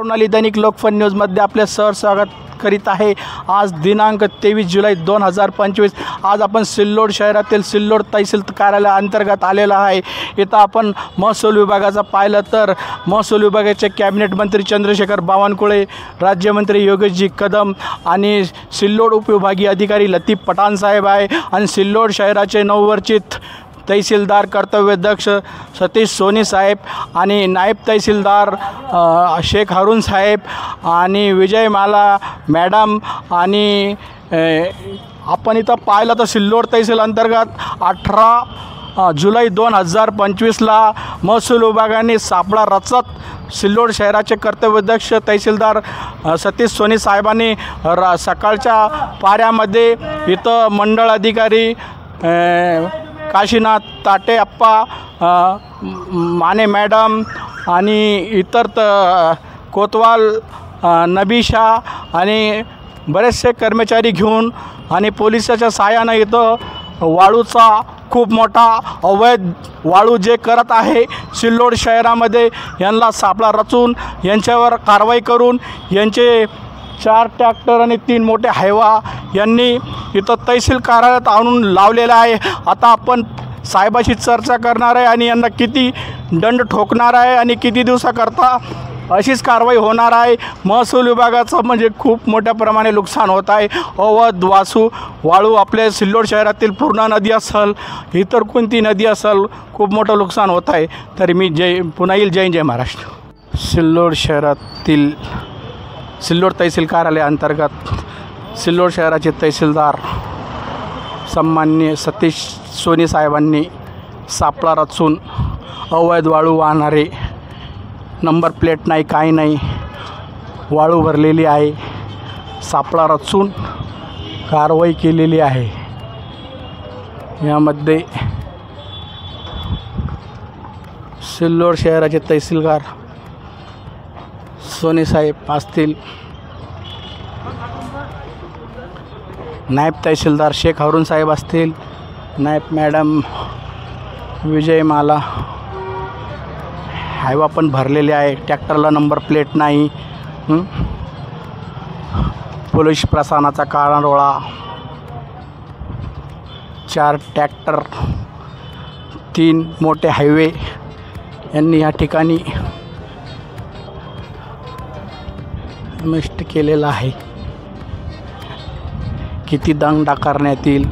मृणाली दैनिक लोकफन न्यूजमध्ये आपले स्वागत करीत आहे। आज दिनांक 23 जुलै 2025 आज आपण सिल्लोड शहरातील सिल्लोड तहसील कार्यालयाअंतर्गत आलेला आहे। इथं आपण महसूल विभागाचा पाहिलं तर महसूल विभागाचे कॅबिनेट मंत्री चंद्रशेखर बावनकुळे, राज्यमंत्री योगेशजी कदम आणि सिल्लोड उपविभागीय अधिकारी लतीफ पठाण साहेब आहे आणि सिल्लोड शहराचे नववर्चित तहसीलदार कर्तव्यदक्ष सतीश सोनी साहेब आणि नायब तहसीलदार शेख हारून साहेब आणि विजयमाला मॅडम आणि आपण इथं पाहिलं तर सिल्लोड तहसील अंतर्गत 18 जुलै 2025ला महसूल विभागाने सापळा रचत सिल्लोड शहराचे कर्तव्यदक्ष तहसीलदार सतीश सोनी साहेबांनी सकाळच्या पाऱ्यामध्ये इथं मंडळ अधिकारी काशीनाथ ताटे अप्पा माने मॅडम आणि इतर कोतवाल नबीशा आणि बरेचसे कर्मचारी घेऊन आणि पोलिसाच्या सहाय्याने इथं वाळूचा खूप मोठा अवैध वाळू जे करत आहे सिल्लोड शहरामध्ये यांना सापळा रचून यांच्यावर कारवाई करून यांचे 4 ट्रॅक्टर आणि 3 मोठे हायवा यांनी इथं तहसील कार्यालयात आणून लावलेला आहे। आता आपण साहेबाशी चर्चा करणार आहे आणि यांना किती दंड ठोकणार आहे आणि किती दिवसाकरता अशीच कारवाई होणार आहे। महसूल विभागाचं म्हणजे खूप मोठ्या प्रमाणे नुकसान होत आहे। अवैध वाळू आपल्या सिल्लोड शहरातील पूर्णा नदी असेल इतर कोणती नदी असेल खूप मोठं नुकसान होत आहे। तरी मी पुन्हा येईल जय महाराष्ट्र। सिल्लोड शहरातील सिल्लोड तहसील कार्यालयाअंतर्गत सिल्लोड शहराचे तहसीलदार सन्माननीय सतीश सोनी साहेबांनी सापळा रचून अवैध वाळू वाहणारे नंबर प्लेट नाही काही नाही वाळू भरलेली आहे सापळा रचून कारवाई केलेली आहे। यामध्ये सिल्लोड शहराचे तहसीलदार सोनी साहेब असतील, नायब तहसीलदार शेख हारून साहेब असतील, नायब मॅडम विजयमाला हायवा पण भरलेले आहे, ट्रॅक्टरला नंबर प्लेट नाही, पोलीस प्रशासनाचा काळाडोळा, 4 ट्रॅक्टर 3 मोठे हायवे यांनी या ठिकाणी नष्ट केलेला आहे। किती दंड करण्यात येईल